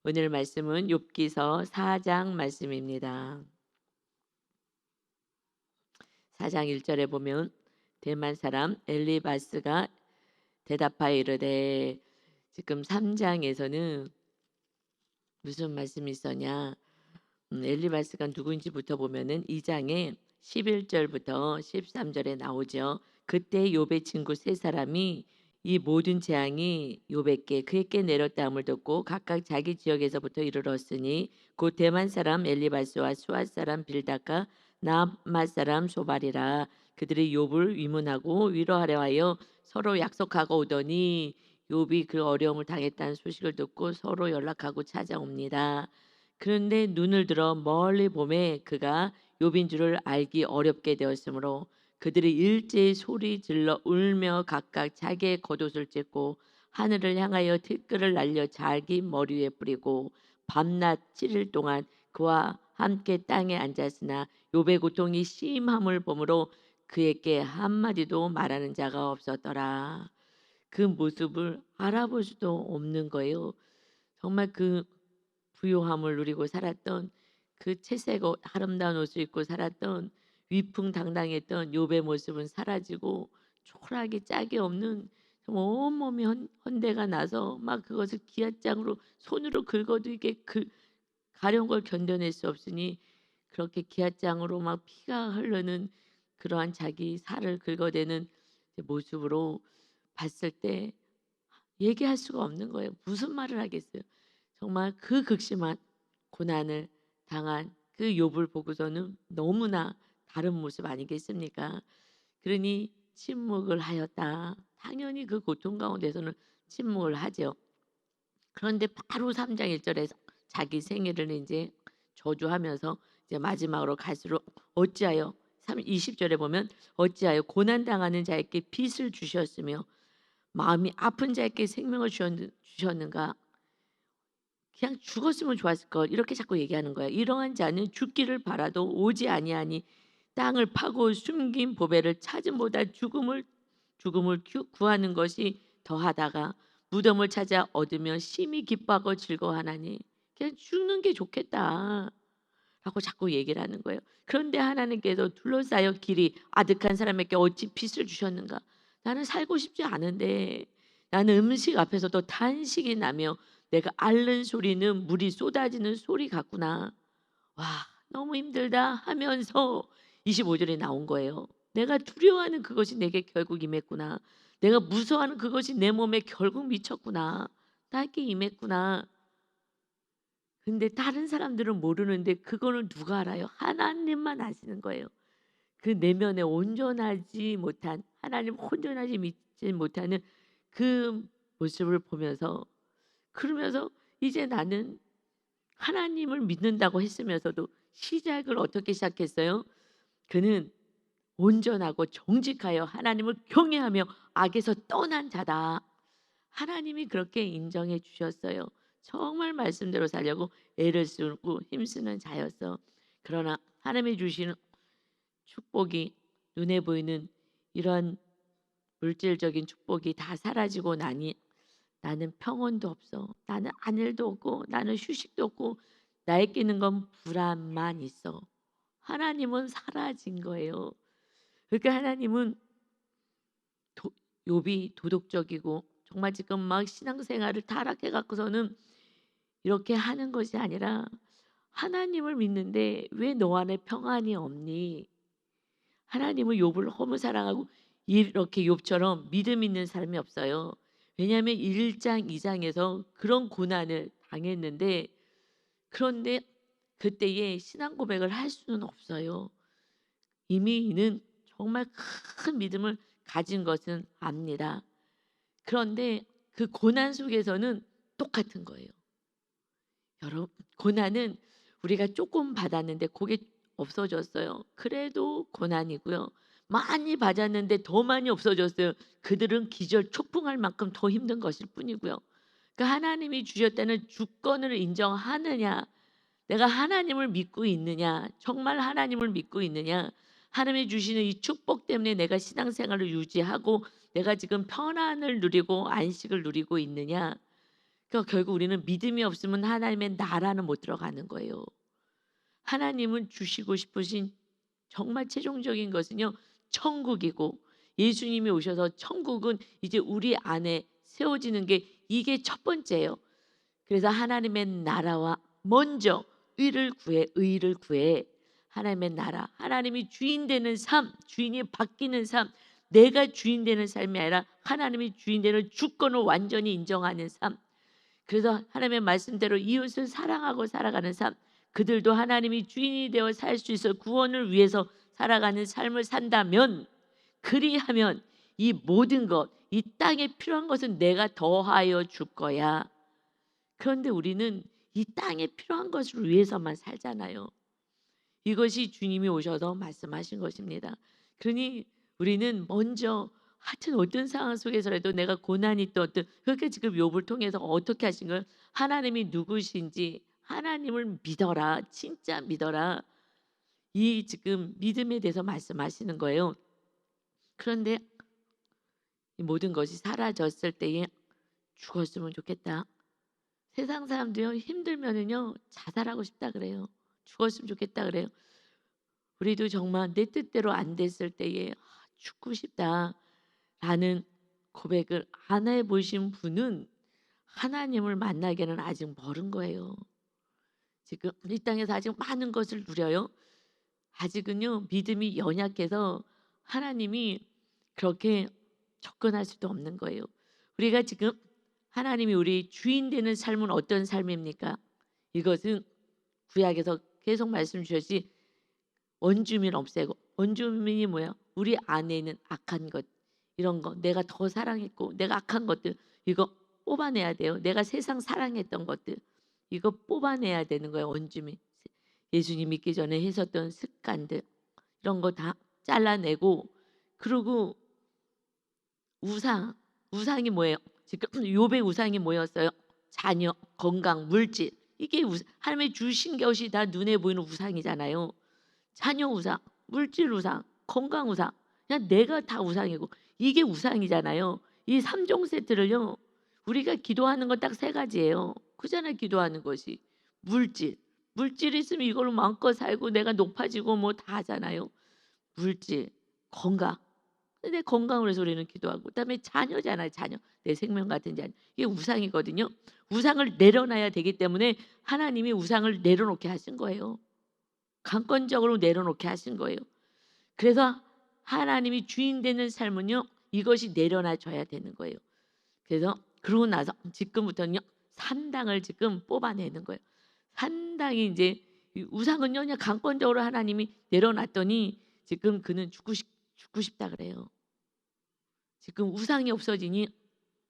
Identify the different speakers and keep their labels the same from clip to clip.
Speaker 1: 오늘 말씀은 욥기서 4장 말씀입니다. 4장 1절에 보면 대만 사람 엘리바스가 대답하여 이르되, 지금 3장에서는 무슨 말씀이 있었냐? 엘리바스가 누구인지부터 보면은 2장에 11절부터 13절에 나오죠. 그때 욥의 친구 세 사람이 이 모든 재앙이 욥에게 그에게 내렸다함을 듣고 각각 자기 지역에서부터 이르렀으니 곧 대만 사람 엘리바스와 수앗 사람 빌다가 나맛 사람 소발이라. 그들이 욥을 위문하고 위로하려 하여 서로 약속하고 오더니 욥이 그 어려움을 당했다는 소식을 듣고 서로 연락하고 찾아옵니다. 그런데 눈을 들어 멀리 보매 그가 욥인 줄을 알기 어렵게 되었으므로 그들이 일제히 소리 질러 울며 각각 자기의 겉옷을 찢고 하늘을 향하여 티끌을 날려 자기 머리 위에 뿌리고 밤낮 7일 동안 그와 함께 땅에 앉았으나 욥의 고통이 심함을 보므로 그에게 한마디도 말하는 자가 없었더라. 그 모습을 알아볼 수도 없는 거예요. 정말 그 부요함을 누리고 살았던, 그 채색 아름다운 옷을 입고 살았던, 위풍당당했던 욥의 모습은 사라지고 초라하게 짝이 없는 정말 온몸이 헌대가 나서 막 그것을 기앗장으로 손으로 긁어도 이게 가려운 걸 견뎌낼 수 없으니 그렇게 기앗장으로 막 피가 흐르는 그러한 자기 살을 긁어대는 모습으로 봤을 때 얘기할 수가 없는 거예요. 무슨 말을 하겠어요. 정말 그 극심한 고난을 당한 그 욥을 보고서는 너무나 다른 모습 아니겠습니까? 그러니 침묵을 하였다. 당연히 그 고통 가운데서는 침묵을 하죠. 그런데 바로 3장 1절에서 자기 생애를 이제 저주하면서 이제 마지막으로 갈수록 어찌하여 20절에 보면 어찌하여 고난 당하는 자에게 빚을 주셨으며 마음이 아픈 자에게 생명을 주셨는가? 그냥 죽었으면 좋았을 걸 이렇게 자꾸 얘기하는 거야. 이러한 자는 죽기를 바라도 오지 아니하니 땅을 파고 숨긴 보배를 찾음보다 죽음을 구하는 것이 더하다가 무덤을 찾아 얻으며 심히 기뻐하고 즐거워하나니 그냥 죽는 게 좋겠다 라고 자꾸 얘기를 하는 거예요. 그런데 하나님께서 둘러싸여 길이 아득한 사람에게 어찌 빛을 주셨는가? 나는 살고 싶지 않은데 나는 음식 앞에서도 탄식이 나며 내가 앓는 소리는 물이 쏟아지는 소리 같구나. 와, 너무 힘들다 하면서 25절에 나온 거예요. 내가 두려워하는 그것이 내게 결국 임했구나. 내가 무서워하는 그것이 내 몸에 결국 미쳤구나. 나에게 임했구나. 근데 다른 사람들은 모르는데 그거는 누가 알아요? 하나님만 아시는 거예요. 그 내면에 온전하지 못한, 하나님 온전하지 믿지 못하는 그 모습을 보면서, 그러면서 이제 나는 하나님을 믿는다고 했으면서도 시작을 어떻게 시작했어요? 그는 온전하고 정직하여 하나님을 경외하며 악에서 떠난 자다. 하나님이 그렇게 인정해 주셨어요. 정말 말씀대로 살려고 애를 쓰고 힘쓰는 자였어. 그러나 하나님이 주시는 축복이, 눈에 보이는 이런 물질적인 축복이 다 사라지고 나니 나는 평온도 없어. 나는 안일도 없고 나는 휴식도 없고 나에게 있는 건 불안만 있어. 하나님은 사라진 거예요. 그러니까 하나님은 도, 욥이 도덕적이고 정말 지금 막 신앙생활을 타락해 갖고서는 이렇게 하는 것이 아니라 하나님을 믿는데 왜 너 안에 평안이 없니? 하나님은 욥을 너무 사랑하고 이렇게 욥처럼 믿음 있는 사람이 없어요. 왜냐하면 1장, 2장에서 그런 고난을 당했는데 그런데 그때에 신앙 고백을 할 수는 없어요. 이미 이는 정말 큰 믿음을 가진 것은 압니다. 그런데 그 고난 속에서는 똑같은 거예요. 여러분, 고난은 우리가 조금 받았는데 그게 없어졌어요. 그래도 고난이고요. 많이 받았는데 더 많이 없어졌어요. 그들은 기절 초풍할 만큼 더 힘든 것일 뿐이고요. 그러니까 하나님이 주셨다는 주권을 인정하느냐, 내가 하나님을 믿고 있느냐, 정말 하나님을 믿고 있느냐, 하나님이 주시는 이 축복 때문에 내가 신앙생활을 유지하고 내가 지금 편안을 누리고 안식을 누리고 있느냐, 그러니까 결국 우리는 믿음이 없으면 하나님의 나라는 못 들어가는 거예요. 하나님은 주시고 싶으신 정말 최종적인 것은요, 천국이고 예수님이 오셔서 천국은 이제 우리 안에 세워지는 게 이게 첫 번째예요. 그래서 하나님의 나라와 먼저 의를 구해. 하나님의 나라, 하나님이 주인 되는 삶, 주인이 바뀌는 삶, 내가 주인 되는 삶이 아니라 하나님이 주인 되는 주권을 완전히 인정하는 삶. 그래서 하나님의 말씀대로 이웃을 사랑하고 살아가는 삶, 그들도 하나님이 주인이 되어 살 수 있어 구원을 위해서 살아가는 삶을 산다면, 그리하면 이 모든 것, 이 땅에 필요한 것은 내가 더하여 줄 거야. 그런데 우리는 이 땅에 필요한 것을 위해서만 살잖아요. 이것이 주님이 오셔서 말씀하신 것입니다. 그러니 우리는 먼저 하여튼 어떤 상황 속에서라도 내가 고난이 또 어떤, 그렇게 지금 욥을 통해서 어떻게 하신 걸, 하나님이 누구신지 하나님을 믿어라, 진짜 믿어라, 이 지금 믿음에 대해서 말씀하시는 거예요. 그런데 이 모든 것이 사라졌을 때에 죽었으면 좋겠다. 세상 사람들요, 힘들면은요 자살하고 싶다 그래요. 죽었으면 좋겠다 그래요. 우리도 정말 내 뜻대로 안 됐을 때에 죽고 싶다라는 고백을 안 해보신 분은 하나님을 만나기에는 아직 멀은 거예요. 지금 이 땅에서 아직 많은 것을 누려요. 아직은요 믿음이 연약해서 하나님이 그렇게 접근할 수도 없는 거예요. 우리가 지금 하나님이 우리 주인 되는 삶은 어떤 삶입니까? 이것은 구약에서 계속 말씀 주셨지, 원주민 없애고. 원주민이 뭐야? 우리 안에 있는 악한 것, 이런 거 내가 더 사랑했고 내가 악한 것들 이거 뽑아내야 돼요. 내가 세상 사랑했던 것들 이거 뽑아내야 되는 거예요. 원주민. 예수님 믿기 전에 했었던 습관들 이런 거 다 잘라내고, 그리고 우상이 뭐예요? 지금 욥의 우상이 뭐였어요? 자녀, 건강, 물질. 이게 하나님이 주신 것이 다 눈에 보이는 우상이잖아요. 자녀 우상, 물질 우상, 건강 우상, 그냥 내가 다 우상이고 이게 우상이잖아요. 이 3종 세트를요, 우리가 기도하는 건 딱 3가지예요. 그잖아요. 기도하는 것이 물질 있으면 이걸로 마음껏 살고 내가 높아지고 뭐 다 하잖아요. 물질, 건강. 내 건강을 위해서 우리는 기도하고, 그다음에 자녀잖아요. 자녀, 내 생명 같은 자녀. 이게 우상이거든요. 우상을 내려놔야 되기 때문에 하나님이 우상을 내려놓게 하신 거예요. 강권적으로 내려놓게 하신 거예요. 그래서 하나님이 주인 되는 삶은요, 이것이 내려놔줘야 되는 거예요. 그래서 그러고 나서 지금부터는요, 산당을 지금 뽑아내는 거예요. 산당이 이제 우상은요 그냥 강권적으로 하나님이 내려놨더니 지금 그는 죽고 싶다 그래요. 지금 우상이 없어지니,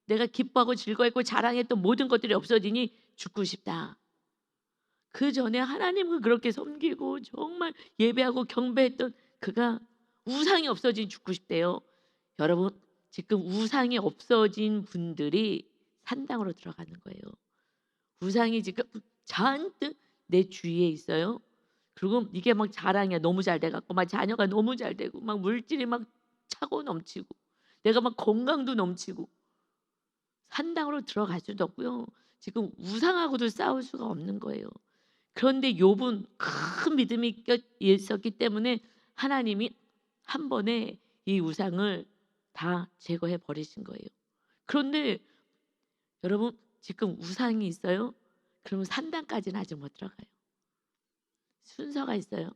Speaker 1: 내가 기뻐하고 즐거워했고 자랑했던 모든 것들이 없어지니 죽고 싶다. 그 전에 하나님을 그렇게 섬기고 정말 예배하고 경배했던 그가 우상이 없어진 죽고 싶대요. 여러분, 지금 우상이 없어진 분들이 산당으로 들어가는 거예요. 우상이 지금 잔뜩 내 주위에 있어요. 그리고 이게 막 자랑이야. 너무 잘 돼갖고 막 자녀가 너무 잘 되고 막 물질이 막 차고 넘치고 내가 막 건강도 넘치고 산당으로 들어갈 수도 없고요. 지금 우상하고도 싸울 수가 없는 거예요. 그런데 욥은 큰 믿음이 있었기 때문에 하나님이 한 번에 이 우상을 다 제거해 버리신 거예요. 그런데 여러분, 지금 우상이 있어요? 그러면 산당까지는 아직 못 들어가요. 순서가 있어요.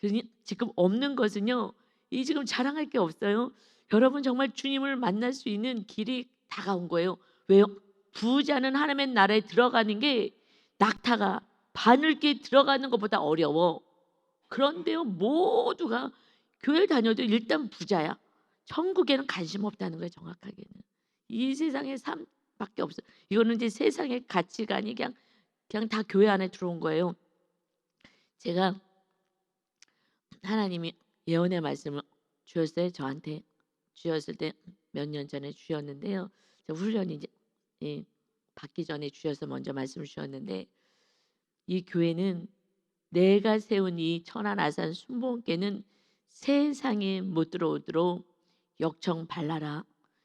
Speaker 1: 그러니 지금 없는 것은요, 이 지금 자랑할 게 없어요. 여러분 정말 주님을 만날 수 있는 길이 다가온 거예요. 왜요? 부자는 하나님의 나라에 들어가는 게 낙타가 바늘길 들어가는 것보다 어려워. 그런데요, 모두가 교회 다녀도 일단 부자야. 천국에는 관심 없다는 거예요. 정확하게는 이 세상의 삶밖에 없어. 이거는 이제 세상의 가치관이 그냥 다 교회 안에 들어온 거예요. 제가 하나님이 예언의 말씀을 주셨어요. 저한테 주셨을 때 몇 년 전에 주셨는데요. 훈련이 이제 받기 전에 주셔서 먼저 말씀을 주셨는데, 이 교회는 내가 세운 이 천안아산 순복음교회는 세상에 못 들어오도록 역청 발라라.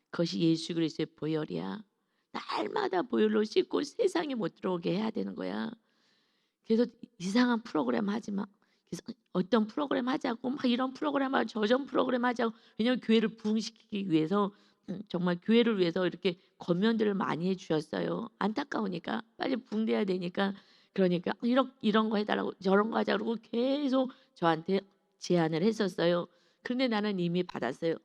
Speaker 1: 그것이 예수 그리스도의 보혈이야. 날마다 보일러 씻고 세상에 못 들어오게 해야 되는 거야. 그래서 이상한 프로그램 하지 마. 그래서 어떤 프로그램 하자고 막 이런 프로그램 하고 저런 프로그램 하자고. 왜냐하면 교회를 부흥시키기 위해서 정말 교회를 위해서 이렇게 권면들을 많이 해 주셨어요. 안타까우니까 빨리 부흥돼야 되니까. 그러니까 이런 거 해 달라고 저런 거 하자 그러고 계속 저한테 제안을 했었어요. 그런데 나는 이미 받았어요.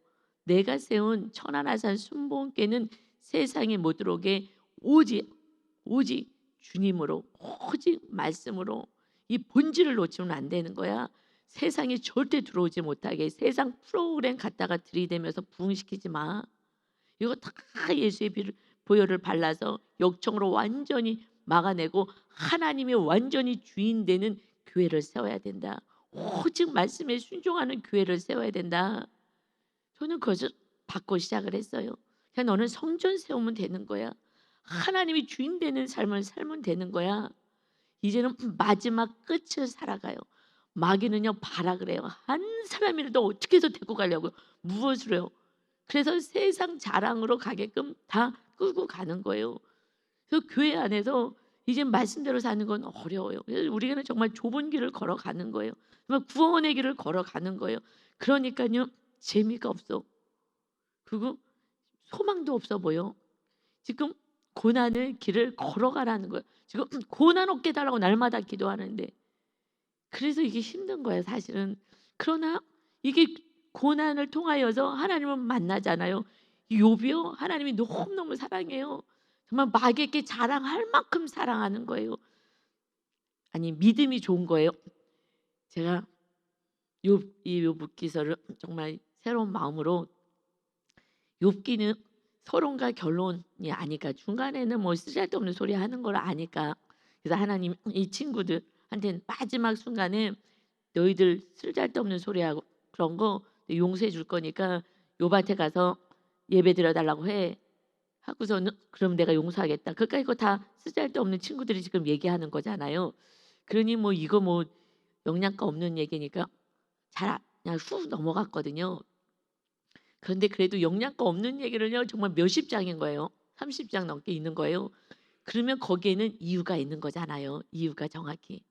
Speaker 1: 내가 세운 천안아산 순복음교회는 세상에 못 들어오게 오직 오직 주님으로 오직 말씀으로 이 본질을 놓치면 안 되는 거야. 세상에 절대 들어오지 못하게 세상 프로그램 갖다가 들이대면서 부흥시키지 마. 이거 다 예수의 보혈을 발라서 역청으로 완전히 막아내고 하나님이 완전히 주인 되는 교회를 세워야 된다. 오직 말씀에 순종하는 교회를 세워야 된다. 저는 그것을 받고 시작을 했어요. 그냥 너는 성전 세우면 되는 거야. 하나님이 주인 되는 삶을 살면 되는 거야. 이제는 마지막 끝을 살아가요. 마귀는요 봐라 그래요. 한 사람이라도 어떻게 해서 데리고 가려고요. 무엇으로요. 그래서 세상 자랑으로 가게끔 다 끌고 가는 거예요. 그래서 교회 안에서 이제 말씀대로 사는 건 어려워요. 그래서 우리는 정말 좁은 길을 걸어가는 거예요. 정말 구원의 길을 걸어가는 거예요. 그러니까요 재미가 없어. 그리고 소망도 없어 보여. 지금 고난의 길을 걸어가라는 거예요. 지금 고난 없게 해달라고 날마다 기도하는데 그래서 이게 힘든 거예요 사실은. 그러나 이게 고난을 통하여서 하나님을 만나잖아요. 욥이요 하나님이 너무너무 사랑해요. 정말 마귀에게 자랑할 만큼 사랑하는 거예요. 아니 믿음이 좋은 거예요. 제가 이 욥기서를 정말 새로운 마음으로 욥기는 서론과 결론이 아니까 중간에는 뭐 쓸데없는 소리 하는 걸 아니까 그래서 하나님 이 친구들한테는 마지막 순간에 너희들 쓸데없는 소리하고 그런 거 용서해 줄 거니까 욥한테 가서 예배 드려 달라고 해 하고서는 그럼 내가 용서하겠다. 그러니까 이거 다 쓸데없는 친구들이 지금 얘기하는 거잖아요. 그러니 뭐 이거 뭐 영양가 없는 얘기니까 잘 그냥 훅 넘어갔거든요. 그런데 그래도 영양가 없는 얘기를요 정말 몇십 장인 거예요. 30장 넘게 있는 거예요. 그러면 거기에는 이유가 있는 거잖아요. 이유가 정확히.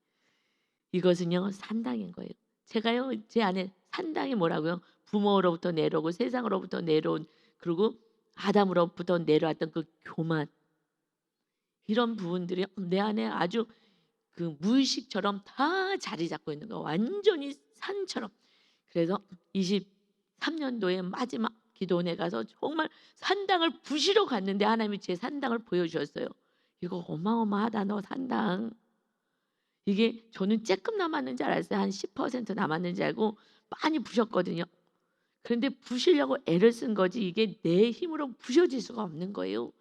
Speaker 1: 이것은요 산당인 거예요. 제가요 제 안에 산당이 뭐라고요? 부모로부터 내려오고 세상으로부터 내려온 그리고 아담으로부터 내려왔던 그 교만 이런 부분들이 내 안에 아주 그 무의식처럼 다 자리 잡고 있는 거 완전히 산처럼. 그래서 23년도에 마지막 기도원에 가서 정말 산당을 부시러 갔는데 하나님이 제 산당을 보여주셨어요. 이거 어마어마하다 너 산당. 이게 저는 조금 남았는 줄 알았어요. 한 10% 남았는 줄 알고 많이 부셨거든요. 그런데 부시려고 애를 쓴 거지 이게 내 힘으로 부셔질 수가 없는 거예요.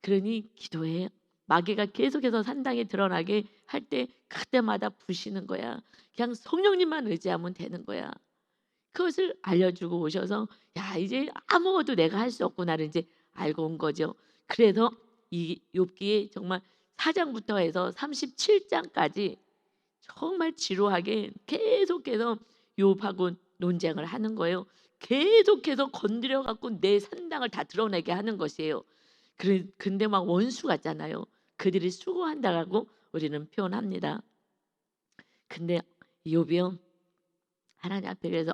Speaker 1: 그러니 기도해. 마귀가 계속해서 산당에 드러나게 할 때 그때마다 부시는 거야. 그냥 성령님만 의지하면 되는 거야. 그것을 알려주고 오셔서 야 이제 아무것도 내가 할 수 없구나를 이제 알고 온 거죠. 그래서 이 욥기에 정말 4장부터 해서 37장까지 정말 지루하게 계속해서 욥하고 논쟁을 하는 거예요. 계속해서 건드려 갖고 내 산당을 다 드러내게 하는 것이에요. 근데 막 원수 같잖아요. 그들이 수고한다라고 우리는 표현합니다. 근데 욥이요 하나님 앞에 그래서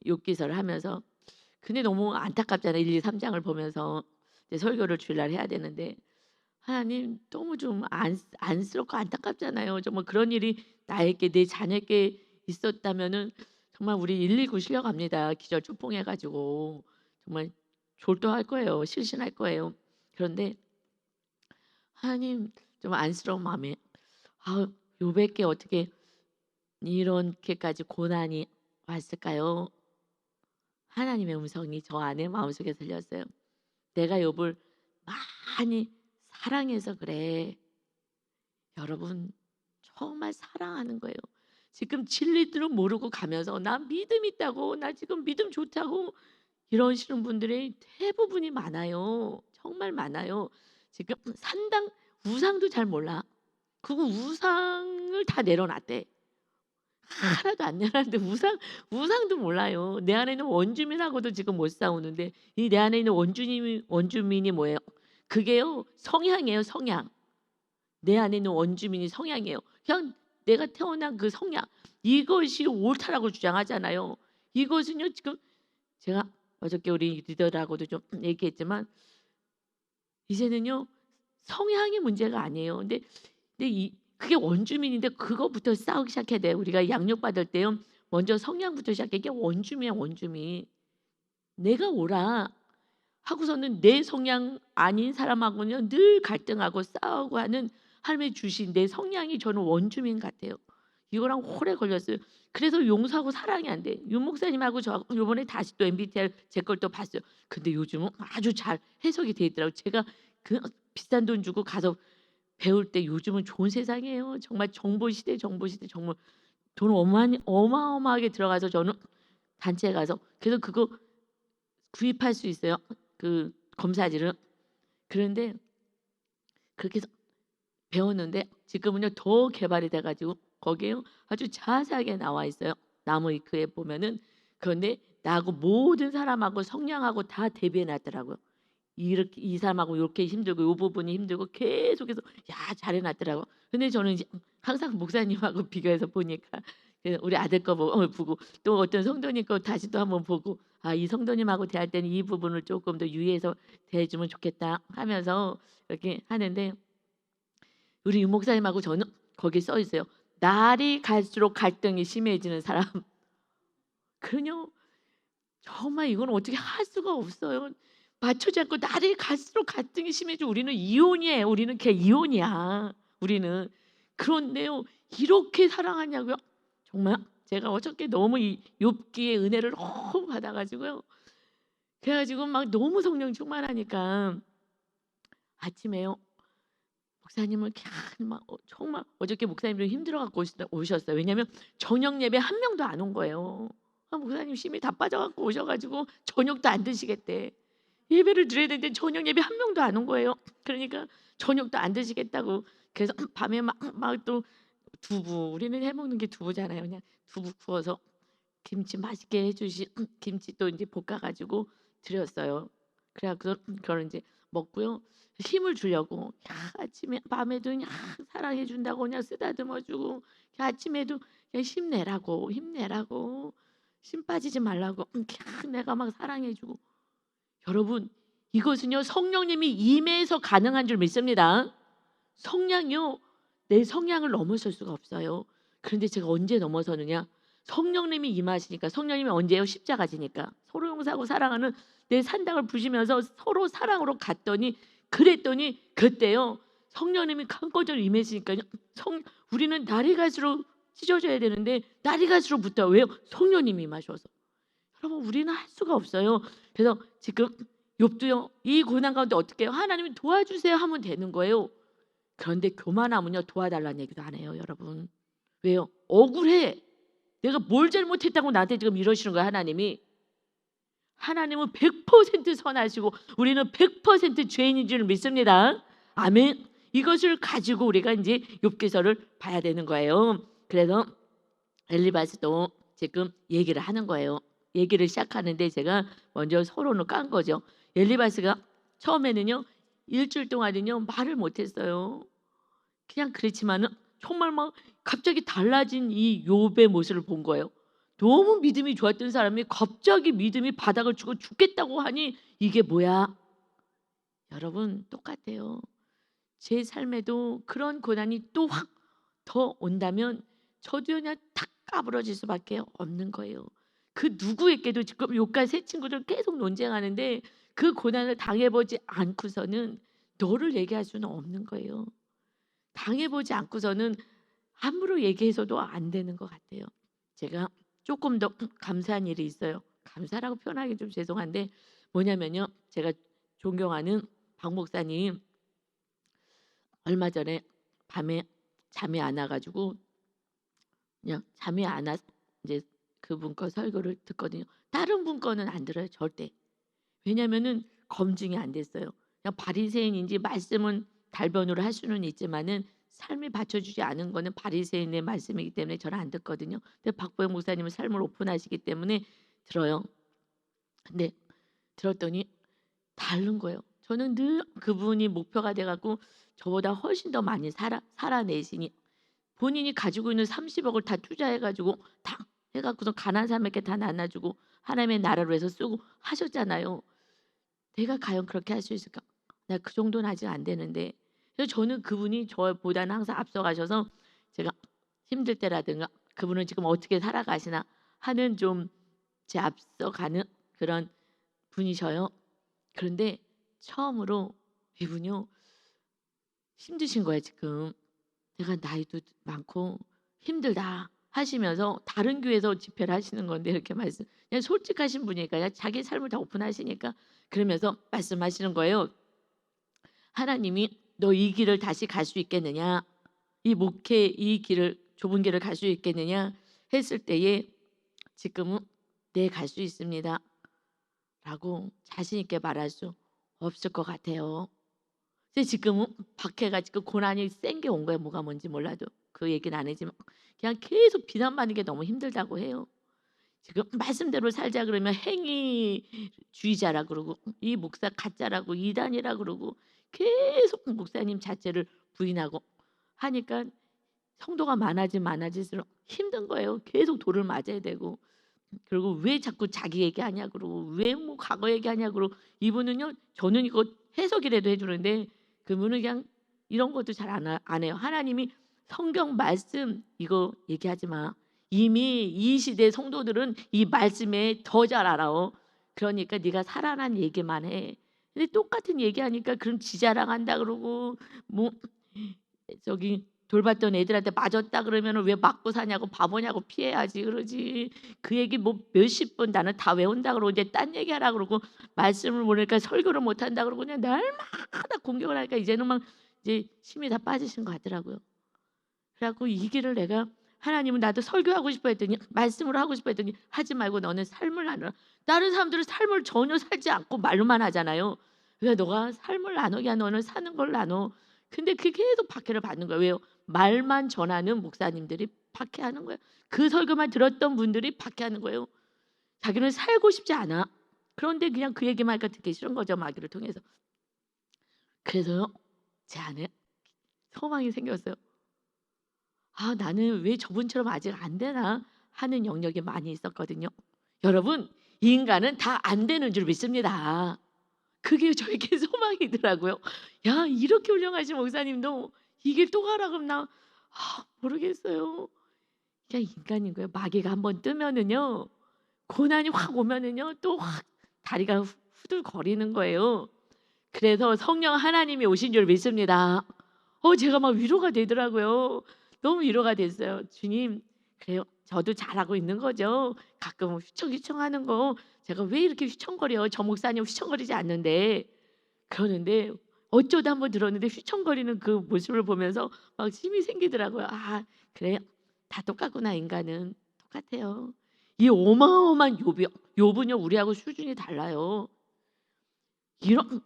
Speaker 1: 욥기서를 하면서 근데 너무 안타깝잖아요. 1, 2, 3장을 보면서 이제 설교를 주일날 해야 되는데 하나님 너무 좀 안쓰럽고 안타깝잖아요. 정말 그런 일이 나에게 내 자녀에게 있었다면은 정말 우리 119 실려갑니다. 기절 초풍해 가지고 정말 졸도할 거예요. 실신할 거예요. 그런데 하나님 좀 안쓰러운 마음에 아 욥에게 어떻게 이렇게까지 고난이 왔을까요? 하나님의 음성이 저 안에 마음속에 들렸어요. 내가 욥을 많이 사랑해서 그래. 여러분 정말 사랑하는 거예요. 지금 진리들을 모르고 가면서 나 믿음 있다고 나 지금 믿음 좋다고 이러시는 분들이 대부분이 많아요. 정말 많아요. 지금 산당 우상도 잘 몰라. 그거 우상을 다 내려놨대. 하나도 안 내놨는데 우상도 몰라요. 내 안에 있는 원주민하고도 지금 못 싸우는데 이 내 안에 있는 원주민이 뭐예요? 그게요 성향이에요, 성향. 내 안에 있는 원주민이 성향이에요. 그냥 내가 태어난 그 성향 이것이 옳다라고 주장하잖아요. 이것은요 지금 제가 어저께 우리 리더라고도 좀 얘기했지만 이제는요 성향이 문제가 아니에요. 근데 그게 원주민인데 그거부터 싸우기 시작해야 돼요. 우리가 양육받을 때요 먼저 성향부터 시작해. 이게 원주민이야 원주민. 내가 옳아 하고서는 내 성향 아닌 사람하고는 늘 갈등하고 싸우고 하는 하나님의 주신 내 성향이 저는 원주민 같아요. 이거랑 오래 걸렸어요. 그래서 용서하고 사랑이 안 돼. 윤 목사님하고 저 요번에 다시 또 MBTI 제 걸 또 봤어요. 근데 요즘은 아주 잘 해석이 돼 있더라고요. 제가 그 비싼 돈 주고 가서 배울 때 요즘은 좋은 세상이에요. 정말 정보 시대, 정보 시대 정말 돈 어마어마하게 들어가서 저는 단체에 가서 그래서 그거 구입할 수 있어요. 그 검사지를. 그런데 그렇게 해서 배웠는데 지금은요 더 개발이 돼 가지고 거기에요 아주 자세하게 나와 있어요. 나무위키에 보면은. 그런데 나하고 모든 사람하고 성향하고 다 대비해 놨더라고요. 이렇게 이 사람하고 요렇게 힘들고 요 부분이 힘들고 계속해서 야 잘해 놨더라고요. 근데 저는 이제 항상 목사님하고 비교해서 보니까 그 우리 아들 거 보고 또 어떤 성도님 거 다시 또 한번 보고 '아 이 성도님하고 대할 때는 이 부분을 조금 더 유의해서 대해 주면 좋겠다.' 하면서 이렇게 하는데 우리 유 목사님하고 저는 거기에 써 있어요. 날이 갈수록 갈등이 심해지는 사람. 그럼요. 정말 이건 어떻게 할 수가 없어요. 맞추지 않고 날이 갈수록 갈등이 심해지고 우리는 이혼이에요. 우리는 그냥 이혼이야. 우리는. 그런데요. 이렇게 사랑하냐고요? 정말 제가 어저께 너무 이 욥기의 은혜를 너무 받아 가지고요. 그래 가지고 막 너무 성령 충만하니까 아침에요. 목사님은 그냥 막 정말 어저께 목사님도 힘들어 갖고 오셨어요. 왜냐하면 저녁 예배 한 명도 안 온 거예요. 목사님 힘이 다 빠져 갖고 오셔 가지고 저녁도 안 드시겠대. 예배를 드려야 되는데 저녁 예배 한 명도 안 온 거예요. 그러니까 저녁도 안 드시겠다고. 그래서 밤에 막 또 두부 우리는 해 먹는 게 두부잖아요. 그냥 두부 구워서 김치 맛있게 해 주신 김치 또 인제 볶아 가지고 드렸어요. 그래 갖고서 그거를 인제 먹고요. 힘을 주려고 아침에 밤에도 그냥 사랑해 준다고 그냥 쓰다듬어 주고 아침에도 그냥 힘내라고, 힘내라고 힘 빠지지 말라고 그냥 내가 막 사랑해 주고 여러분 이것은요 성령님이 임해서 가능한 줄 믿습니다. 성량이요 내 성량을 넘어설 수가 없어요. 그런데 제가 언제 넘어서느냐? 성령님이 임하시니까. 성령님이 언제요? 십자가 지니까. 서로 용서하고 사랑하는 내 산당을 부시면서 서로 사랑으로 갔더니 그랬더니 그때요 성령님이 강권적으로 임하시니까요. 우리는 날이 갈수록 찢어져야 되는데 날이 갈수록 붙어요. 왜요? 성령님이 임하셔서. 여러분 우리는 할 수가 없어요. 그래서 지금 욥도요 이 고난 가운데 어떻게 해요? 하나님이 도와주세요 하면 되는 거예요. 그런데 교만하면요 도와달라는 얘기도 안 해요 여러분. 왜요? 억울해. 내가 뭘 잘못했다고 나한테 지금 이러시는 거야 하나님이. 하나님은 100% 선하시고 우리는 100% 죄인인 줄 믿습니다. 아멘. 이것을 가지고 우리가 이제 욥기서를 봐야 되는 거예요. 그래서 엘리바스도 지금 얘기를 하는 거예요. 얘기를 시작하는데 제가 먼저 서론을 깐 거죠. 엘리바스가 처음에는요 일주일 동안은요 말을 못했어요. 그냥 그렇지만은 정말 막 갑자기 달라진 이 욥의 모습을 본 거예요. 너무 믿음이 좋았던 사람이 갑자기 믿음이 바닥을 치고 죽겠다고 하니 이게 뭐야? 여러분 똑같아요. 제 삶에도 그런 고난이 또 확 더 온다면 저도 그냥 탁 까부러질 수밖에 없는 거예요. 그 누구에게도 지금 욥과 세 친구들 계속 논쟁하는데 그 고난을 당해보지 않고서는 너를 얘기할 수는 없는 거예요. 당해보지 않고서는 함부로 얘기해서도 안 되는 것 같아요. 제가 조금 더 감사한 일이 있어요. 감사라고 표현하기 좀 죄송한데 뭐냐면요. 제가 존경하는 박 목사님 얼마 전에 밤에 잠이 안 와 가지고 그냥 잠이 안 와 이제 그분 거 설교를 듣거든요. 다른 분 거는 안 들어요 절대. 왜냐면은 검증이 안 됐어요. 그냥 바리새인인지 말씀은 달변으로 할 수는 있지만은 삶이 받쳐주지 않은 거는 바리새인의 말씀이기 때문에 저는 안 듣거든요. 근데 박보영 목사님은 삶을 오픈하시기 때문에 들어요. 근데 들었더니 다른 거예요. 저는 늘 그분이 목표가 돼 갖고 저보다 훨씬 더 많이 살아내시니 본인이 가지고 있는 30억을 다 투자해 가지고 다 해 갖고서 가난한 사람에게 다 나눠 주고 하나님의 나라를 위해서 쓰고 하셨잖아요. 내가 과연 그렇게 할 수 있을까? 나 그 정도는 아직 안 되는데. 그래서 저는 그분이 저보다는 항상 앞서가셔서 제가 힘들 때라든가 그분은 지금 어떻게 살아가시나 하는 좀 제 앞서가는 그런 분이셔요. 그런데 처음으로 이분이요. 힘드신 거예요 지금. "내가 나이도 많고 힘들다." 하시면서 다른 교회에서 집회를 하시는 건데 이렇게 그냥 솔직하신 분이니까 그냥 자기 삶을 다 오픈하시니까 그러면서 말씀하시는 거예요. 하나님이 "너 이 길을 다시 갈 수 있겠느냐? 이 목회 이 길을 좁은 길을 갈 수 있겠느냐?" 했을 때에 지금은 "네 갈 수 있습니다." 라고 자신 있게 말할 수 없을 것 같아요. 근데 지금은 박해가 지금 고난이 센 게 온 거예요. 뭐가 뭔지 몰라도. 그 얘기는 안 하지만 그냥 계속 비난받는 게 너무 힘들다고 해요. 지금 말씀대로 살자 그러면 행위주의자라 그러고 이 목사 가짜라고 이단이라 그러고 계속 목사님 자체를 부인하고 하니까 성도가 많아질수록 힘든 거예요. 계속 돌을 맞아야 되고. 그리고 왜 자꾸 자기 얘기하냐 그러고 왜 뭐 과거 얘기하냐 그러고 이분은요 저는 이거 해석이라도 해주는데 그분은 그냥 이런 것도 잘 안 해요. 하나님이 성경 말씀 이거 얘기하지 마. 이미 이 시대 성도들은 이 말씀에 더 잘 알아. 그러니까 네가 살아난 얘기만 해. 근데 똑같은 얘기하니까 그럼 지 자랑한다 그러고 뭐 저기 돌봤던 애들한테 맞았다 그러면은 왜 맞고 사냐고 바보냐고 피해야지 그러지. 그 얘기 뭐 몇십 번 나는 다 외운다 그러고 이제 딴 얘기하라 그러고 말씀을 모르니까 설교를 못 한다 그러고 그냥 날마다 공격을 하니까 이제는 막 이제 힘이 다 빠지신 것 같더라고요. 그래 갖고 이 길을 내가 하나님은 나도 설교하고 싶어 했더니 말씀을 하고 싶어 했더니 하지 말고 너는 삶을 나누라. 다른 사람들은 삶을 전혀 살지 않고 말로만 하잖아요. 왜 너가 삶을 나누게 야 너는 사는 걸 나눠. 근데 그게 계속 박해를 받는 거예요. 왜요? 말만 전하는 목사님들이 박해하는 거예요. 그 설교만 들었던 분들이 박해하는 거예요. 자기는 살고 싶지 않아. 그런데 그냥 그 얘기만 하니까 듣기 싫은 거죠. 마귀를 통해서. 그래서요. 제 안에 소망이 생겼어요. '아 나는 왜 저분처럼 아직 안 되나?' 하는 영역이 많이 있었거든요. 여러분 인간은 다 안 되는 줄 믿습니다. 그게 저에게 소망이더라고요. '야 이렇게 훌륭하신 목사님도 이 길 또 가라 그럼 나 모르겠어요.' 그냥 인간인 거예요. 마귀가 한번 뜨면은요. 고난이 확 오면은요. 또 확 다리가 후들거리는 거예요. 그래서 성령 하나님이 오신 줄 믿습니다. 제가 막 위로가 되더라고요. 너무 위로가 됐어요. "주님 그래요. 저도 잘하고 있는 거죠. 가끔 휘청휘청하는 거 제가 왜 이렇게 휘청거려요. 저 목사님 휘청거리지 않는데." 그러는데 어쩌다 한번 들었는데 휘청거리는 그 모습을 보면서 막 힘이 생기더라고요. '아 그래요. 다 똑같구나 인간은. 똑같아요.' 이 어마어마한 욥이요. 욥은요 우리하고 수준이 달라요.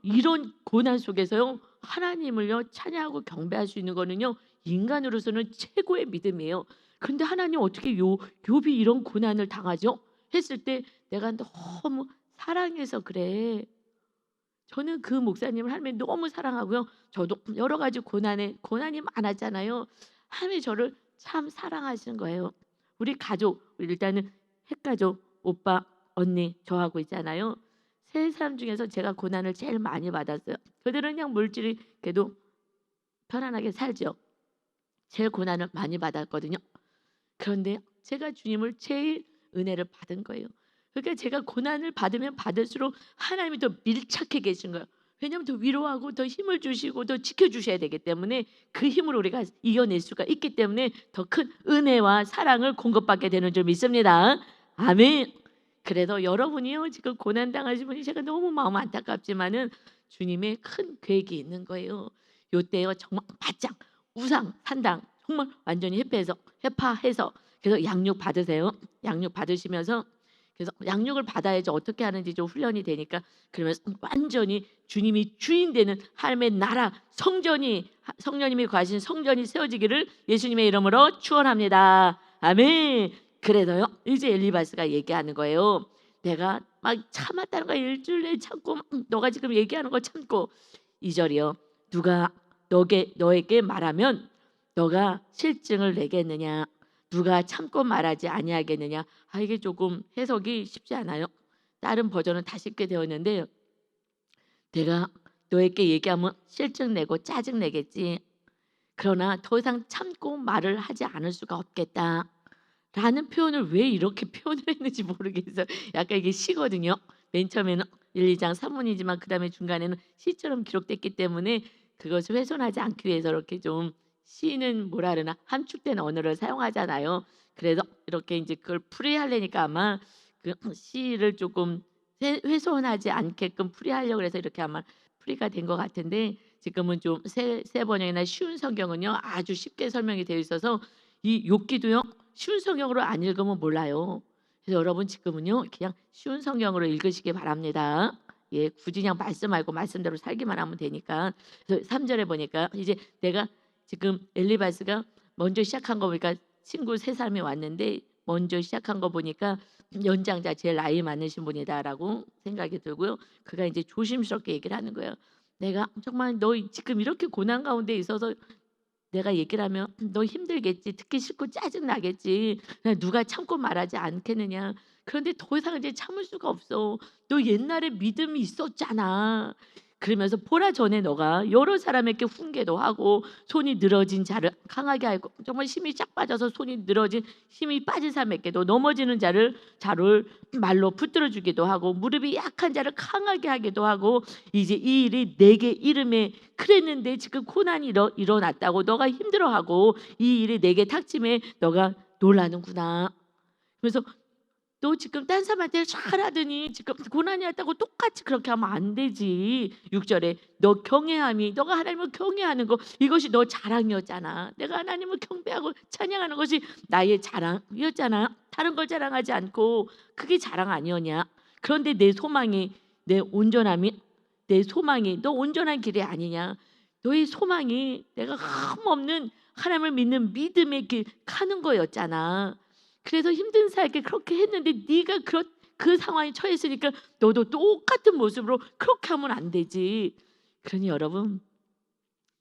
Speaker 1: 이런 고난 속에서요 하나님을요 찬양하고 경배할 수 있는 거는요 인간으로서는 최고의 믿음이에요. 그런데 하나님 어떻게 욥이 이런 고난을 당하죠? 했을 때 내가 너무 사랑해서 그래. 저는 그 목사님을 하나님이 너무 사랑하고요. 저도 여러 가지 고난이 많았잖아요. 하나님이 저를 참 사랑하시는 거예요. 우리 가족 일단은 핵가족 오빠 언니 저하고 있잖아요. 세 사람 중에서 제가 고난을 제일 많이 받았어요. 그들은 그냥 물질이 그래도 편안하게 살죠. 제일 고난을 많이 받았거든요. 그런데 제가 주님을 제일 은혜를 받은 거예요. 그러니까 제가 고난을 받으면 받을수록 하나님이 더 밀착해 계신 거예요. 왜냐하면 더 위로하고 더 힘을 주시고 더 지켜주셔야 되기 때문에 그 힘으로 우리가 이겨낼 수가 있기 때문에 더 큰 은혜와 사랑을 공급받게 되는 줄 믿습니다. 아멘. 그래서 여러분이요 지금 고난 당하신 분이 제가 너무 마음 안타깝지만은 주님의 큰 계획이 있는 거예요. 요때요 정말 바짝 우상 산당 정말 완전히 회파해서 그래서 양육 받으세요. 양육 받으시면서 그래서 양육을 받아야지 어떻게 하는지 좀 훈련이 되니까 그러면서 완전히 주님이 주인 되는 하나님의 나라 성령님이 거하신 성전이 세워지기를 예수님의 이름으로 축원합니다. 아멘. 그래서요 이제 엘리바스가 얘기하는 거예요. 내가 막 참았다는 거야. 일주일 내에 참고 너가 지금 얘기하는 거 참고. 2절이요. 누가 너에게 말하면 너가 실증을 내겠느냐? 누가 참고 말하지 아니하겠느냐? 이게 조금 해석이 쉽지 않아요. 다른 버전은 다 쉽게 되었는데 내가 너에게 얘기하면 실증 내고 짜증 내겠지. 그러나 더 이상 참고 말을 하지 않을 수가 없겠다. 라는 표현을 왜 이렇게 표현을 했는지 모르겠어요. 약간 이게 시거든요. 맨 처음에는 1, 2장 산문이지만 그다음에 중간에는 시처럼 기록됐기 때문에 그것을 훼손하지 않기 위해서 이렇게 좀 시는 뭐라 그러나 함축된 언어를 사용하잖아요. 그래서 이렇게 이제 그걸 풀이하려니까 아마 그 시를 조금 훼손하지 않게끔 풀이하려고 해서 이렇게 아마 풀이가 된 것 같은데 지금은 좀 새 번역이나 쉬운 성경은요 아주 쉽게 설명이 되어 있어서 이 욥기도요 쉬운 성경으로 안 읽으면 몰라요. 그래서 여러분 지금은요 그냥 쉬운 성경으로 읽으시기 바랍니다. 예, 굳이 그냥 말씀 말고 말씀대로 살기만 하면 되니까. 그래서 3절에 보니까 이제 내가 지금 엘리바스가 먼저 시작한 거 보니까 친구 세 사람이 왔는데 먼저 시작한 거 보니까 연장자 제일 나이 많으신 분이다라고 생각이 들고요. 그가 이제 조심스럽게 얘기를 하는 거예요. 내가 정말 너 지금 이렇게 고난 가운데 있어서 내가 얘기를 하면 너 힘들겠지. 듣기 싫고 짜증 나겠지. 누가 참고 말하지 않겠느냐. 그런데 더 이상 이제 참을 수가 없어. 너 옛날에 믿음이 있었잖아. 그러면서 보라 전에 너가 여러 사람에게 훈계도 하고 손이 늘어진 자를 강하게 하고 정말 힘이 쫙 빠져서 손이 늘어진 힘이 빠진 사람에게도 넘어지는 자를 말로 붙들어 주기도 하고 무릎이 약한 자를 강하게 하기도 하고 이제 이 일이 내게 이름에 그랬는데 지금 고난이 일어났다고 너가 힘들어하고 이 일이 내게 닥침에 너가 놀라는구나. 그래서 너 지금 딴 사람한테 잘하더니 지금 고난이 왔다고 똑같이 그렇게 하면 안 되지. 6절에 너 경외함이 너가 하나님을 경외하는 거 이것이 너 자랑이었잖아. 내가 하나님을 경배하고 찬양하는 것이 나의 자랑이었잖아. 다른 걸 자랑하지 않고 그게 자랑 아니었냐. 그런데 내 소망이 너 온전한 길이 아니냐. 너의 소망이 내가 흠없는 하나님을 믿는 믿음의 길 가는 거였잖아. 그래서 힘든 살게 그렇게 했는데 네가 그 상황에 처했으니까 너도 똑같은 모습으로 그렇게 하면 안 되지. 그러니 여러분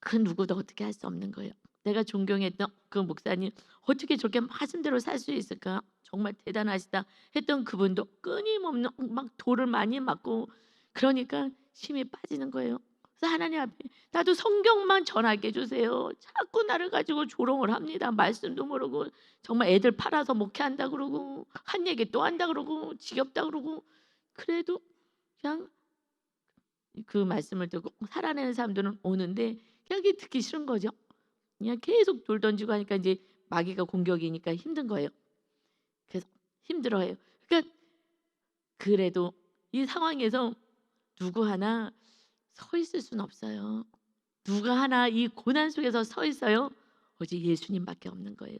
Speaker 1: 그 누구도 어떻게 할 수 없는 거예요. 내가 존경했던 그 목사님 어떻게 저렇게 말씀대로 살 수 있을까? 정말 대단하시다 했던 그분도 끊임없는 막 돌을 많이 맞고 그러니까 힘이 빠지는 거예요. 그래서 하나님 앞에 나도 성경만 전하게 해주세요. 자꾸 나를 가지고 조롱을 합니다. 말씀도 모르고 정말 애들 팔아서 목회한다 그러고 한 얘기 또 한다 그러고 지겹다 그러고 그래도 그냥 그 말씀을 듣고 살아내는 사람들은 오는데 그냥 그게 듣기 싫은 거죠. 그냥 계속 돌 던지고 하니까 이제 마귀가 공격이니까 힘든 거예요. 그래서 힘들어해요. 그러니까 그래도 이 상황에서 누구 하나 서 있을 수는 없어요. 누가 하나 이 고난 속에서 서 있어요? 오직 예수님밖에 없는 거예요.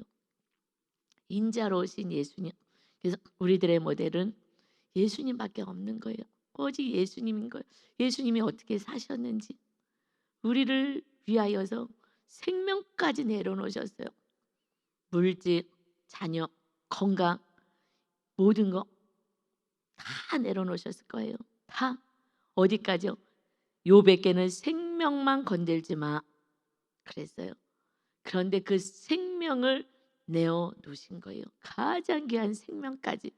Speaker 1: 인자로우신 예수님. 그래서 우리들의 모델은 예수님밖에 없는 거예요. 오직 예수님인 거예요. 예수님이 어떻게 사셨는지 우리를 위하여서 생명까지 내려놓으셨어요. 물질, 자녀, 건강 모든 거 다 내려놓으셨을 거예요. 다 어디까지요? 욥에게는 생명만 건들지 마 그랬어요. 그런데 그 생명을 내어 놓으신 거예요. 가장 귀한 생명까지.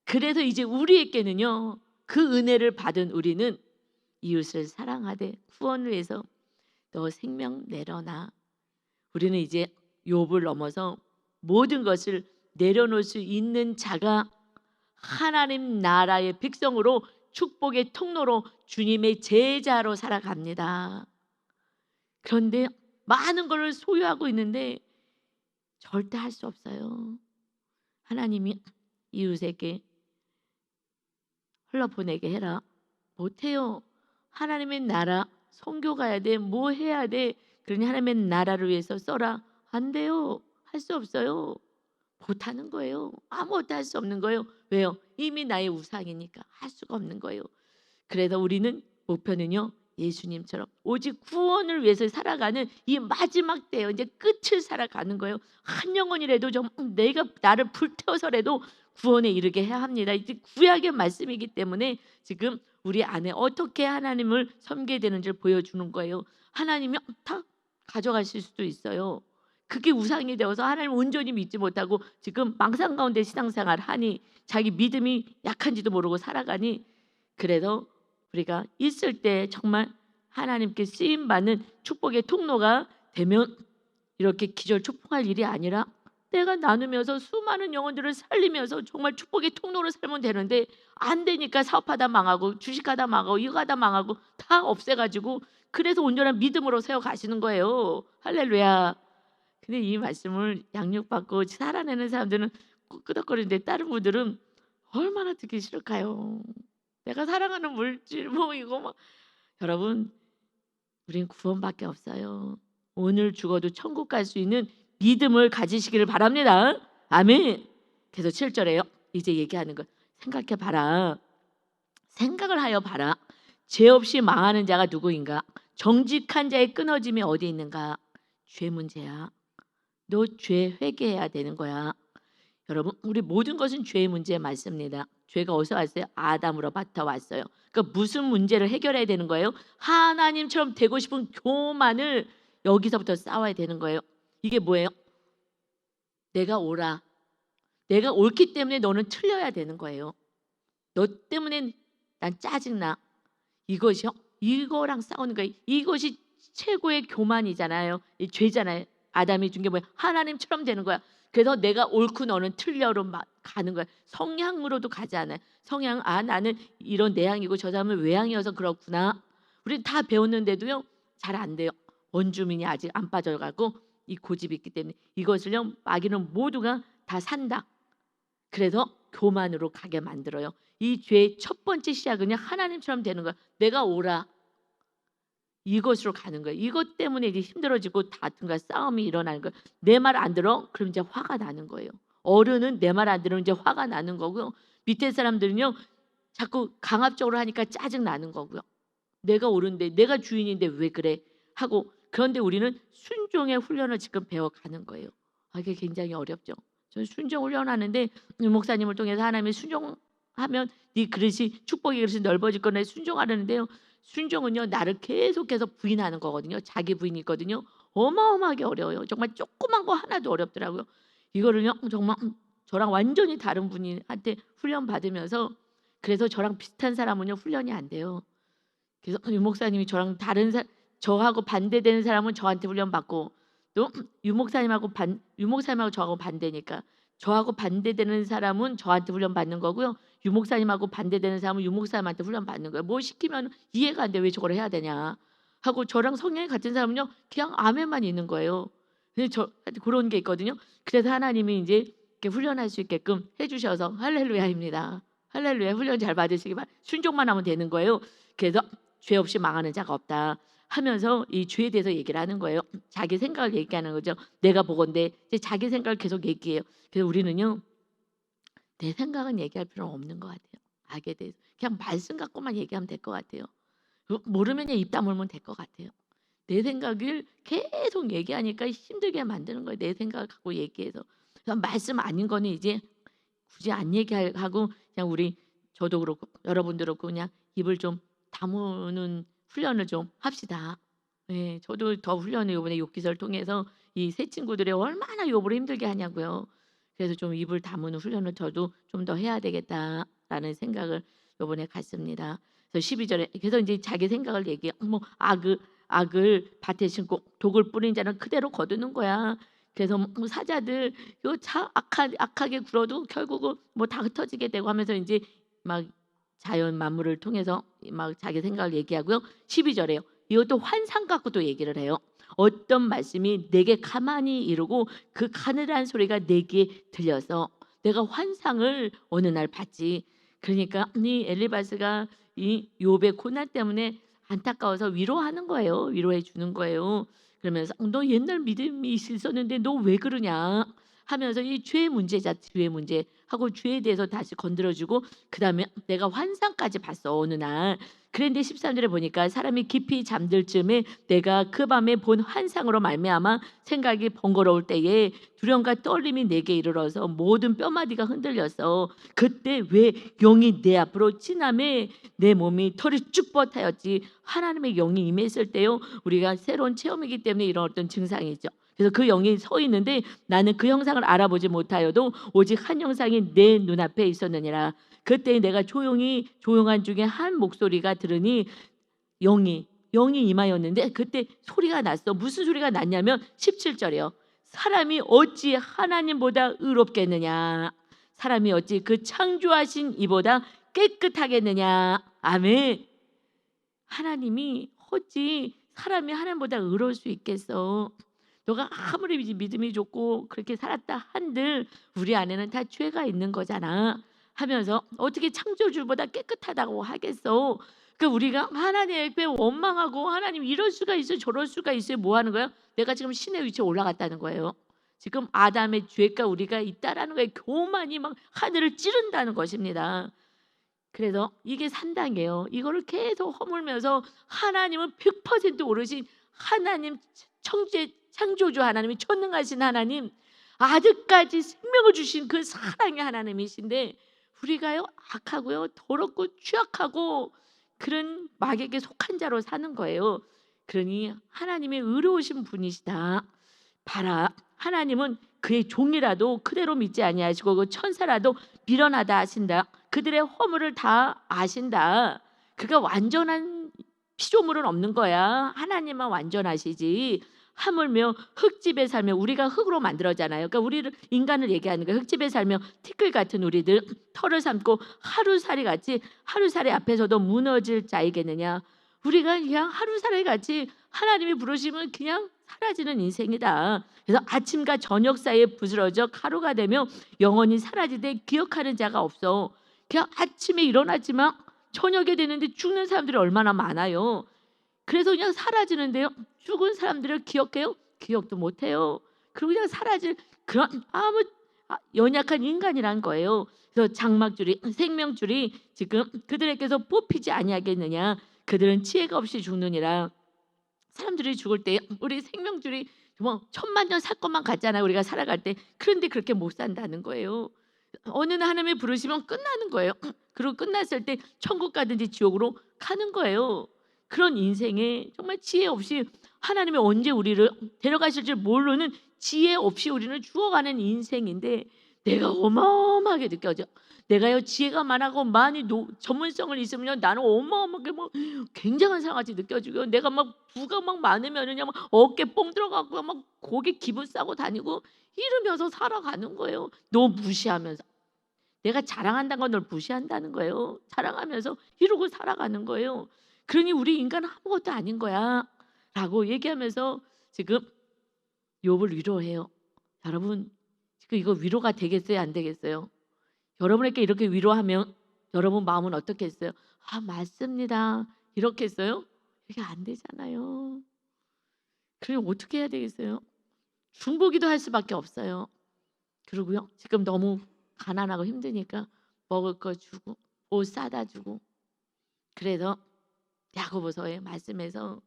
Speaker 1: 그래서 이제 우리에게는요. 그 은혜를 받은 우리는 이웃을 사랑하되 구원을 위해서 너 생명 내려놔. 우리는 이제 욥을 넘어서 모든 것을 내려놓을 수 있는 자가 하나님 나라의 백성으로 축복의 통로로 주님의 제자로 살아갑니다. 그런데 많은 것을 소유하고 있는데 절대 할 수 없어요. 하나님이 이웃에게 흘러보내게 해라. 못해요. 하나님의 나라 선교 가야 돼. 뭐 해야 돼. 그러니 하나님의 나라를 위해서 써라. 안 돼요. 할 수 없어요. 못하는 거예요. 아무것도 할 수 없는 거예요. 왜요? 이미 나의 우상이니까 할 수가 없는 거예요. 그래서 우리는 목표는요. 예수님처럼 오직 구원을 위해서 살아가는 이 마지막 때요. 이제 끝을 살아가는 거예요. 한 영혼이라도 좀 내가 나를 불태워서라도 구원에 이르게 해야 합니다. 이제 구약의 말씀이기 때문에 지금 우리 안에 어떻게 하나님을 섬기게 되는지를 보여주는 거예요. 하나님이 다 가져가실 수도 있어요. 그게 우상이 되어서 하나님을 온전히 믿지 못하고 지금 망상 가운데 신앙생활 하니 자기 믿음이 약한지도 모르고 살아가니, 그래서 우리가 있을 때 정말 하나님께 쓰임받는 축복의 통로가 되면 이렇게 기절초풍할 일이 아니라 내가 나누면서 수많은 영혼들을 살리면서 정말 축복의 통로로 살면 되는데, 안 되니까 사업하다 망하고 주식하다 망하고 이거 하다 망하고 다 없애가지고, 그래서 온전한 믿음으로 세워가시는 거예요. 할렐루야. 근데 이 말씀을 양육받고 살아내는 사람들은 끄덕거리는데 다른 분들은 얼마나 듣기 싫을까요? 내가 사랑하는 물질 뭐 이거 막. 여러분, 우린 구원밖에 없어요. 오늘 죽어도 천국 갈 수 있는 믿음을 가지시기를 바랍니다. 아멘. 그래서 7절에요. 이제 얘기하는 거 생각해 봐라. 생각을 하여 봐라. 죄 없이 망하는 자가 누구인가? 정직한 자의 끊어짐이 어디 있는가? 죄 문제야. 너 죄 회개해야 되는 거야. 여러분, 우리 모든 것은 죄의 문제에 맞습니다. 죄가 어디서 왔어요? 아담으로부터 왔어요. 그러니까 무슨 문제를 해결해야 되는 거예요? 하나님처럼 되고 싶은 교만을 여기서부터 싸워야 되는 거예요. 이게 뭐예요? 내가 옳아. 내가 옳기 때문에 너는 틀려야 되는 거예요. 너 때문에 난 짜증나. 이것이요? 이거랑 싸우는 거예요. 이것이 최고의 교만이잖아요. 이 죄잖아요. 아담이 준 게 뭐야? 하나님처럼 되는 거야. 그래서 내가 옳고 너는 틀려로 가는 거야. 성향으로도 가지 않아요. 성향, 나는 이런 내향이고 저 사람은 외향이어서 그렇구나. 우리 다 배웠는데도요, 잘 안 돼요. 원주민이 아직 안 빠져가고 이 고집이 있기 때문에 이것을요, 마귀는 모두가 다 산다. 그래서 교만으로 가게 만들어요. 이 죄의 첫 번째 시작은요, 하나님처럼 되는 거야. 내가 옳아. 이것으로 가는 거예요. 이것 때문에 이제 힘들어지고 다툼과 싸움이 일어나는 거예요. 내 말 안 들어? 그럼 이제 화가 나는 거예요. 어른은 내 말 안 들으면 이제 화가 나는 거고요. 밑에 사람들은요, 자꾸 강압적으로 하니까 짜증 나는 거고요. 내가 옳은데, 내가 주인인데 왜 그래? 하고. 그런데 우리는 순종의 훈련을 지금 배워가는 거예요. 이게 굉장히 어렵죠. 저는 순종 훈련하는데 목사님을 통해서 하나님이 순종하면 네 그릇이, 축복의 그릇이 넓어질 거네, 순종하려는데요. 순종은요, 나를 계속해서 부인하는 거거든요. 자기 부인이 있거든요. 어마어마하게 어려워요. 정말 조그만 거 하나도 어렵더라고요. 이거를요, 정말 저랑 완전히 다른 분한테 훈련 받으면서, 그래서 저랑 비슷한 사람은요 훈련이 안 돼요. 그래서 유 목사님이 저랑 저하고 반대되는 사람은 저한테 훈련 받고, 또 유 목사님하고 저하고 반대니까 저하고 반대되는 사람은 저한테 훈련 받는 거고요. 유 목사님하고 반대되는 사람은 유 목사님한테 훈련 받는 거예요. 뭐 시키면 이해가 안 돼. 왜 저걸 해야 되냐 하고, 저랑 성향이 같은 사람은요, 그냥 아멘만 있는 거예요. 근데 저 그런 게 있거든요. 그래서 하나님이 이제 이렇게 훈련할 수 있게끔 해주셔서 할렐루야입니다. 할렐루야. 훈련 잘 받으시기 바랍니다. 순종만 하면 되는 거예요. 그래서 죄 없이 망하는 자가 없다 하면서 이 죄에 대해서 얘기를 하는 거예요. 자기 생각을 얘기하는 거죠. 내가 보건대 이제 자기 생각을 계속 얘기해요. 그래서 우리는요, 내 생각은 얘기할 필요는 없는 것 같아요. 악에 대해서 그냥 말씀 갖고만 얘기하면 될 것 같아요. 모르면 입 다물면 될 것 같아요. 내 생각을 계속 얘기하니까 힘들게 만드는 거예요. 내 생각을 갖고 얘기해서. 그래서 말씀 아닌 거는 이제 굳이 안 얘기하고 그냥 저도 그렇고 여러분도 그렇고 그냥 입을 좀 다무는 훈련을 좀 합시다. 네, 저도 더 훈련을 이번에 욥기서를 통해서 이 세 친구들이 얼마나 욥을 힘들게 하냐고요. 그래서 좀 입을 다무는 훈련을 저도 좀 더 해야 되겠다라는 생각을 이번에 갔습니다. 그래서 12절에 그래서 이제 자기 생각을 얘기해. 뭐 악을 밭에 심고 독을 뿌린 자는 그대로 거두는 거야. 그래서 뭐 사자들 이거 악하게 굴어도 결국은 뭐 다 흩어지게 되고 하면서 이제 막 자연 만물을 통해서 막 자기 생각을 얘기하고요. 12절에요. 이것도 환상 갖고도 얘기를 해요. 어떤 말씀이 내게 가만히 이르고 그 가늘한 소리가 내게 들려서 내가 환상을 어느 날 봤지. 그러니까 이 엘리바스가 이 욥의 고난 때문에 안타까워서 위로하는 거예요. 위로해 주는 거예요. 그러면서 너 옛날 믿음이 있었는데 너 왜 그러냐 하면서 이 죄의 문제자, 죄의 문제 하고 죄에 대해서 다시 건드려주고, 그 다음에 내가 환상까지 봤어 어느 날. 그런데 13절에 보니까 사람이 깊이 잠들 즈음에 내가 그 밤에 본 환상으로 말미암아 생각이 번거로울 때에 두려움과 떨림이 내게 이르러서 모든 뼈마디가 흔들렸어. 그때 왜 영이 내 앞으로 지나매 내 몸이 털이 쭉 뻗하였지. 하나님의 영이 임했을 때요, 우리가 새로운 체험이기 때문에 이런 어떤 증상이죠. 그래서 그 영이 서 있는데 나는 그 형상을 알아보지 못하여도 오직 한 형상이 내 눈앞에 있었느니라. 그때 내가 조용한 중에 한 목소리가 들으니 영이 임하였는데, 그때 소리가 났어. 무슨 소리가 났냐면 17절이요. 사람이 어찌 하나님보다 의롭겠느냐. 사람이 어찌 그 창조하신 이보다 깨끗하겠느냐. 아멘. 하나님이 어찌 사람이 하나님보다 의로울 수 있겠어. 너가 아무리 믿음이 좋고 그렇게 살았다 한들 우리 안에는 다 죄가 있는 거잖아 하면서 어떻게 창조주보다 깨끗하다고 하겠어. 그 우리가 하나님 앞에 원망하고 하나님 이럴 수가 있어요 저럴 수가 있어요 뭐 하는 거예요? 내가 지금 신의 위치에 올라갔다는 거예요. 지금 아담의 죄가 우리가 있다라는 거에 교만이 막 하늘을 찌른다는 것입니다. 그래서 이게 산당이에요. 이거를 계속 허물면서 하나님은 100% 오르신 하나님, 창조주 하나님이 전능하신 하나님, 아들까지 생명을 주신 그 사랑의 하나님이신데 우리가요 악하고요 더럽고 취약하고 그런 마귀에게 속한 자로 사는 거예요. 그러니 하나님의 의로우신 분이시다. 봐라, 하나님은 그의 종이라도 그대로 믿지 아니하시고 그 천사라도 미련하다 하신다. 그들의 허물을 다 아신다. 그가 완전한 피조물은 없는 거야. 하나님만 완전하시지. 하물며 흙집에 살며, 우리가 흙으로 만들었잖아요. 그러니까 우리를 인간을 얘기하는 거예요. 흙집에 살며 티끌 같은 우리들 털을 삼고 하루살이 같이 하루살이 앞에서도 무너질 자이겠느냐. 우리가 그냥 하루살이 같이 하나님이 부르시면 그냥 사라지는 인생이다. 그래서 아침과 저녁 사이에 부스러져 가루가 되며 영원히 사라지되 기억하는 자가 없어. 그냥 아침에 일어났지만 저녁에 되는데 죽는 사람들이 얼마나 많아요. 그래서 그냥 사라지는데요, 죽은 사람들을 기억해요? 기억도 못해요. 그리고 그냥 사라질 그런 아무 연약한 인간이란 거예요. 그래서 장막줄이 생명줄이 지금 그들에게서 뽑히지 아니하겠느냐. 그들은 지혜가 없이 죽느니라. 사람들이 죽을 때 우리 생명줄이 뭐 천만 년 살 것만 같잖아요 우리가 살아갈 때. 그런데 그렇게 못 산다는 거예요. 어느 날 하나님이 부르시면 끝나는 거예요. 그리고 끝났을 때 천국 가든지 지옥으로 가는 거예요. 그런 인생에 정말 지혜 없이 하나님이 언제 우리를 데려가실 줄 모르는 지혜 없이 우리는 죽어가는 인생인데 내가 어마어마하게 느껴져. 내가요 지혜가 많고 많이 전문성을 있으면 나는 어마어마하게 뭐 굉장한 사람같이 느껴지고요. 내가 막 부가 막 많으면은요 막 어깨 뽕 들어가고 막 고개 기분 싸고 다니고 이러면서 살아가는 거예요. 너 무시하면서. 내가 자랑한다는 건 널 무시한다는 거예요. 자랑하면서 이러고 살아가는 거예요. 그러니 우리 인간은 아무것도 아닌 거야 라고 얘기하면서 지금 욥을 위로해요. 여러분 지금 이거 위로가 되겠어요 안 되겠어요? 여러분에게 이렇게 위로하면 여러분 마음은 어떻겠어요? 아 맞습니다 이렇게 했어요? 이게 안 되잖아요. 그럼 어떻게 해야 되겠어요? 중보기도 할 수밖에 없어요. 그리고요 지금 너무 가난하고 힘드니까 먹을 거 주고 옷 사다 주고. 그래서 야고보서의 말씀에서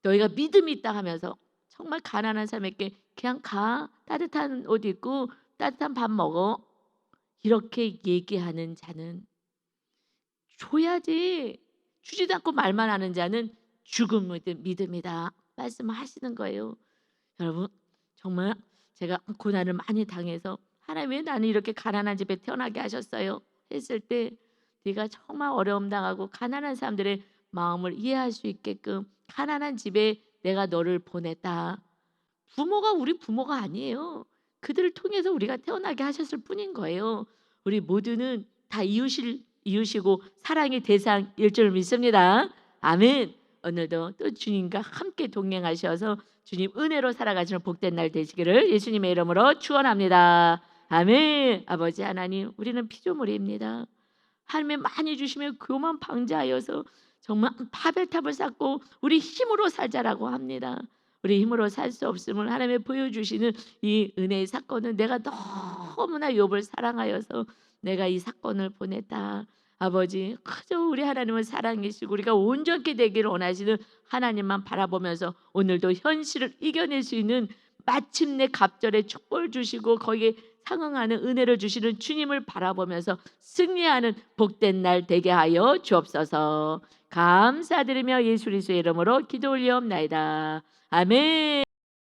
Speaker 1: 너희가 믿음이 있다 하면서 정말 가난한 사람에게 그냥 가, 따뜻한 옷 입고 따뜻한 밥 먹어, 이렇게 얘기하는 자는 줘야지, 주지도 않고 말만 하는 자는 죽음의 믿음이다 말씀하시는 거예요. 여러분 정말 제가 고난을 많이 당해서 하나님 왜 나는 이렇게 가난한 집에 태어나게 하셨어요 했을 때 네가 정말 어려움 당하고 가난한 사람들의 마음을 이해할 수 있게끔 가난한 집에 내가 너를 보냈다. 부모가 우리 부모가 아니에요. 그들을 통해서 우리가 태어나게 하셨을 뿐인 거예요. 우리 모두는 다 이웃이고 사랑의 대상일 줄 믿습니다. 아멘. 오늘도 또 주님과 함께 동행하셔서 주님 은혜로 살아가시는 복된 날 되시기를 예수님의 이름으로 축원합니다. 아멘. 아버지 하나님, 우리는 피조물입니다. 하나님의 많이 주시면 교만 방자하여서 정말 바벨탑을 쌓고 우리 힘으로 살자라고 합니다. 우리 힘으로 살 수 없음을 하나님이 보여주시는 이 은혜의 사건은 내가 너무나 욥을 사랑하여서 내가 이 사건을 보냈다. 아버지, 그저 우리 하나님을 사랑이시고 우리가 온전케 되기를 원하시는 하나님만 바라보면서 오늘도 현실을 이겨낼 수 있는 마침내 갑절에 축복을 주시고 거기에 상응하는 은혜를 주시는 주님을 바라보면서 승리하는 복된 날 되게 하여 주옵소서. 감사드리며 예수 그리스도의 이름으로 기도 올리옵나이다. 아멘.